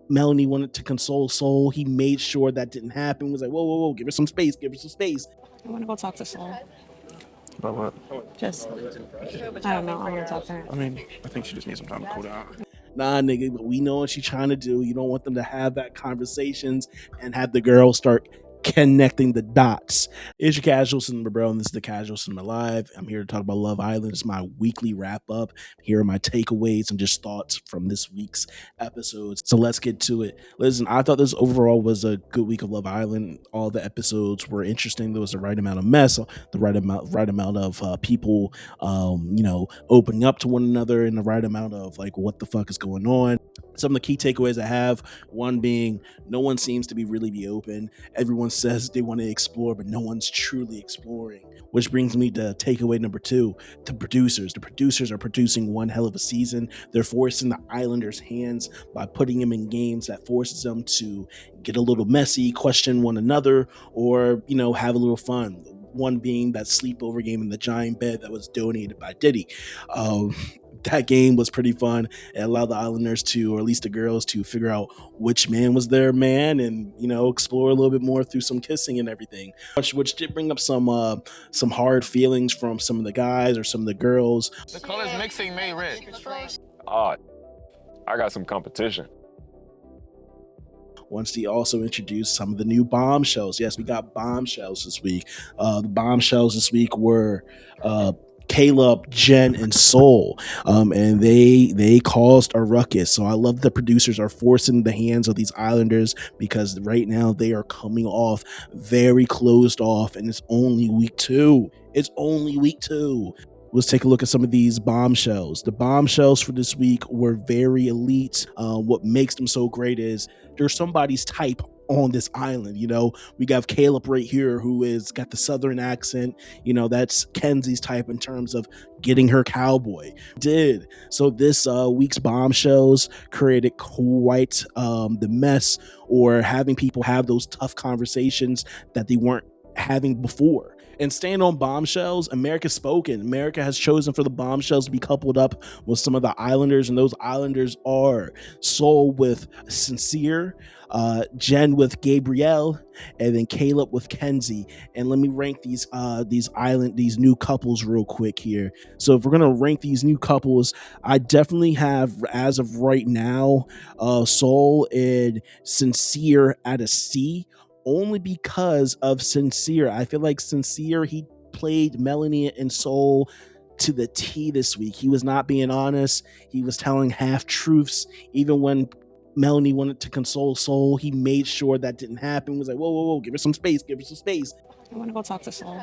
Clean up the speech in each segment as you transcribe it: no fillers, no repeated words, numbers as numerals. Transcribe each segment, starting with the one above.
Melanie wanted to console Soul. He made sure that didn't happen. He was like, whoa, whoa, whoa, give her some space, give her some space. I want to go talk to Soul. About what? Just, I don't know. I want to talk to her. I mean, I think she just needs some time to cool down. Nah, nigga, but we know what she's trying to do. You don't want them to have that conversations and have the girl start connecting the dots. It's your Casual Cinema Bro, and this is the Casual Cinema Live. I'm here to talk about Love Island. It's my weekly wrap up. Here are my takeaways and just thoughts from this week's episodes. So let's get to it. Listen, I thought this overall was a good week of Love Island. All the episodes were interesting. There was the right amount of mess, the right amount of people, opening up to one another, and the right amount of like what the fuck is going on. Some of the key takeaways I have, one being no one seems to be really open. Everyone says they want to explore, but no one's truly exploring. Which brings me to takeaway number 2, the producers. The producers are producing one hell of a season. They're forcing the Islanders' hands by putting them in games that forces them to get a little messy, question one another, or, have a little fun. One being that sleepover game in the giant bed that was donated by Diddy. That game was pretty fun. It allowed the Islanders to, or at least the girls, to figure out which man was their man and, explore a little bit more through some kissing and everything, which did bring up some hard feelings from some of the guys or some of the girls. The colors mixing made red. I got some competition. Once he also introduced some of the new bombshells. Yes, we got bombshells this week. The bombshells this week were Caleb, Jen, and Soul, and they caused a ruckus. So I love the producers are forcing the hands of these Islanders because right now they are coming off very closed off, and it's only week 2. Let's take a look at some of these bombshells. The bombshells for this week were very elite. What makes them so great is they're somebody's type on this island. We got Caleb right here who is got the southern accent. That's Kenzie's type in terms of getting her cowboy. So this week's bombshells created quite the mess, or having people have those tough conversations that they weren't having before. And staying on bombshells, America's spoken. America has chosen for the bombshells to be coupled up with some of the Islanders, and those Islanders are Soul with Sincere, Jen with Gabrielle, and then Caleb with Kenzie. And let me rank these new couples real quick here. So if we're gonna rank these new couples, I definitely have, as of right now, Soul and Sincere at a C. Only because of Sincere. I feel like Sincere, he played Melanie and Soul to the T this week. He was not being honest. He was telling half truths. Even when Melanie wanted to console Soul, he made sure that didn't happen. He was like, whoa, whoa, whoa, give her some space, give her some space. I want to go talk to Soul.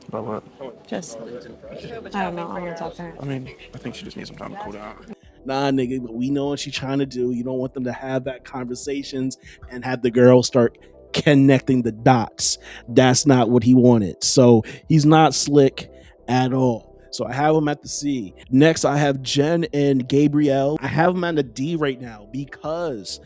About what? Just, I don't know. I want to talk to her. I mean, I think she just needs some time to cool down. Nah, nigga, but we know what she's trying to do. You don't want them to have that conversations and have the girl start connecting the dots. That's not what he wanted. So he's not slick at all. So I have him at the C. Next, I have Jen and Gabrielle. I have him at a D right now because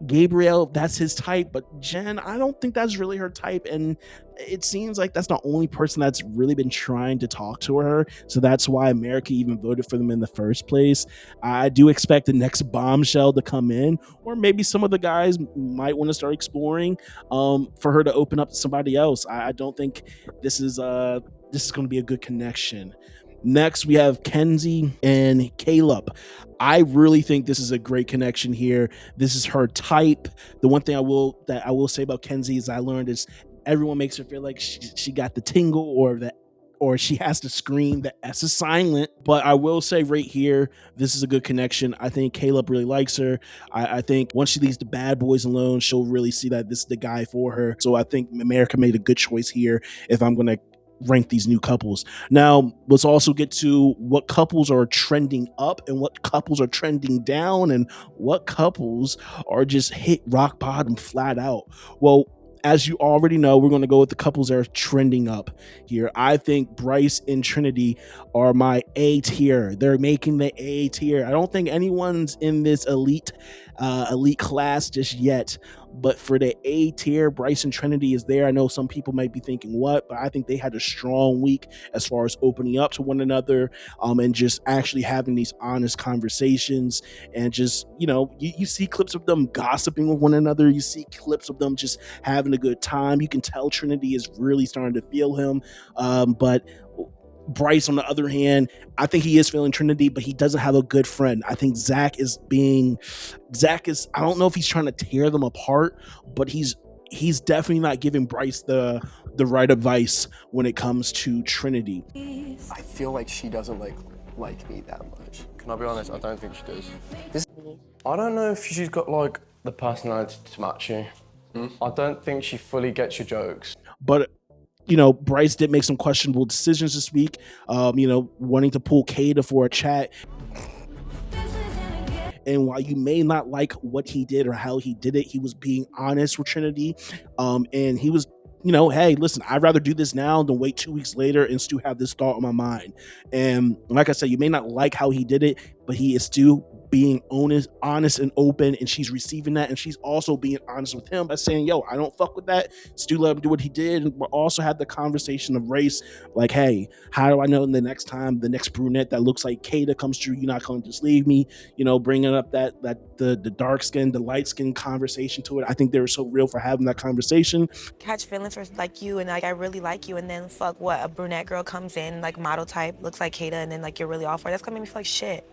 Gabrielle, that's his type, but Jen, I don't think that's really her type, and it seems like that's the only person that's really been trying to talk to her, so that's why America even voted for them in the first place. I do expect the next bombshell to come in, or maybe some of the guys might want to start exploring for her to open up to somebody else. I don't think this is going to be a good connection. Next, we have Kenzie and Caleb. I really think this is a great connection here. This is her type. The one thing I will say about Kenzie is I learned is everyone makes her feel like she got the tingle, or she has to scream. The S is silent. But I will say right here, this is a good connection. I think Caleb really likes her. I think once she leaves the bad boys alone, she'll really see that this is the guy for her. So I think America made a good choice here if I'm going to rank these new couples. Now, let's also get to what couples are trending up and what couples are trending down and what couples are just hit rock bottom flat out. Well, as you already know, we're going to go with the couples that are trending up here. I think Bryce and Trinity are my A tier. They're making the A tier. I don't think anyone's in this elite class just yet, But for the A tier, Bryce and Trinity is there. I know some people might be thinking what, but I think they had a strong week as far as opening up to one another, and just actually having these honest conversations. And just, you see clips of them gossiping with one another. You see clips of them just having a good time. You can tell Trinity is really starting to feel him. But Bryce, on the other hand, I think he is feeling Trinity, but he doesn't have a good friend. I think Zach is, I don't know if he's trying to tear them apart, but he's definitely not giving Bryce the right advice when it comes to Trinity. I feel like she doesn't like me that much. Can I be honest? I don't think she does. I don't know if she's got like the personality to match you. I don't think she fully gets your jokes. But Bryce did make some questionable decisions this week, wanting to pull Kayda for a chat. And while you may not like what he did or how he did it, he was being honest with Trinity. And he was, hey, listen, I'd rather do this now than wait 2 weeks later and still have this thought on my mind. And like I said, you may not like how he did it, but he is still being honest and open, and she's receiving that, and she's also being honest with him by saying, yo, I don't fuck with that, still let him do what he did. And we also had the conversation of race, like, hey, how do I know the next time the next brunette that looks like Kayda comes through, you're not going to just leave me, bringing up the dark skin, the light skin conversation to it. I think they were so real for having that conversation. Catch feelings for like you, and like I really like you, and then fuck what, a brunette girl comes in like model type, looks like Kayda, and then like you're really all for it. That's gonna make me feel like shit.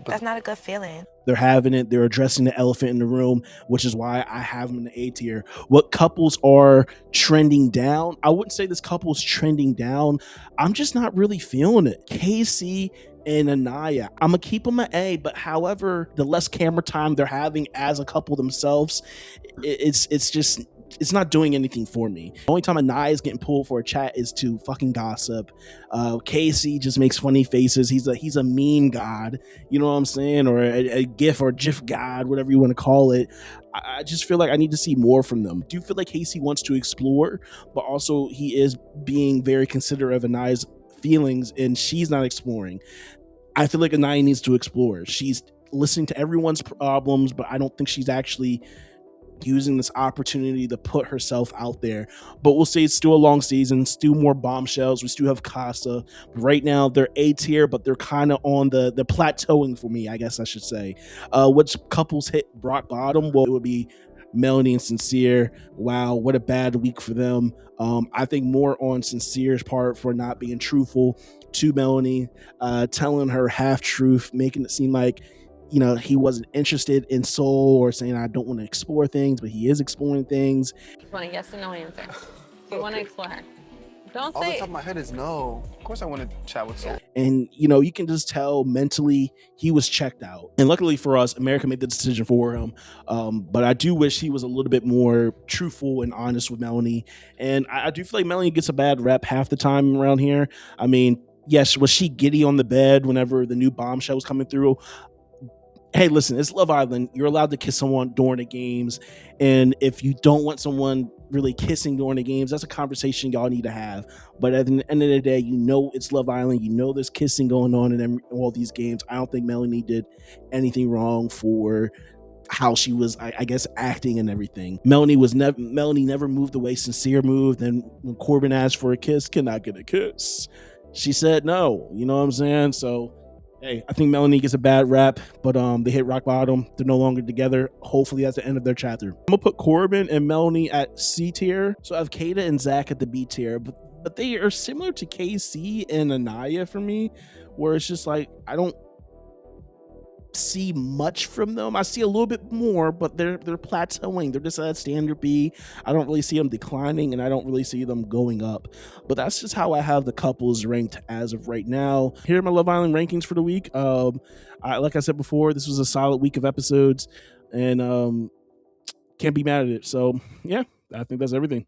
That's not a good feeling. They're having it. They're addressing the elephant in the room, which is why I have them in the A tier. What couples are trending down? I wouldn't say this couple's trending down. I'm just not really feeling it. Casey and Aniyah, I'm gonna keep them an A, but however, the less camera time they're having as a couple themselves, it's not doing anything for me. The only time Aniyah is getting pulled for a chat is to fucking gossip. Casey just makes funny faces. He's a meme god, you know what I'm saying, or a gif or gif god, whatever you want to call it. I just feel like I need to see more from them. I do feel like Casey wants to explore, but also he is being very considerate of Aniyah's feelings, and she's not exploring. I feel like Aniyah needs to explore. She's listening to everyone's problems, but I don't think she's actually using this opportunity to put herself out there. But we'll say it's still a long season, still more bombshells. We still have Casa. Right now they're A tier, but they're kind of on the plateauing for me, I guess I should say. Which couples hit rock bottom? Well, it would be Mel and Sincere. Wow, what a bad week for them. I think more on Sincere's part for not being truthful to Melanie, telling her half truth, making it seem like he wasn't interested in Soul, or saying I don't want to explore things, but he is exploring things. You want a yes or no answer? You want to explore her? Don't All say the top of my head is no. Of course I want to chat with Soul. And you can just tell mentally he was checked out. And luckily for us, America made the decision for him. But I do wish he was a little bit more truthful and honest with Melanie. And I do feel like Melanie gets a bad rep half the time around here. I mean, yes, was she giddy on the bed whenever the new bombshell was coming through? Hey, listen, it's Love Island. You're allowed to kiss someone during the games. And if you don't want someone really kissing during the games, that's a conversation y'all need to have. But at the end of the day, it's Love Island. There's kissing going on in all these games. I don't think Melanie did anything wrong for how she was, I guess, acting and everything. Melanie never moved the way Sincere moved. And when Corbin asked for a kiss, can I get a kiss? She said no. You know what I'm saying? So hey, I think Melanie gets a bad rap, but they hit rock bottom. They're no longer together. Hopefully that's the end of their chapter. I'm gonna put Corbin and Melanie at C tier. So I have Kayda and Zach at the B tier, but they are similar to KC and Aniyah for me, where it's just like I don't see much from them. I see a little bit more, but they're plateauing. They're just at standard B. I don't really see them declining, and I don't really see them going up. But that's just how I have the couples ranked as of right now. Here are my Love Island rankings for the week. Like I said before, this was a solid week of episodes, and can't be mad at it. So yeah, I think that's everything.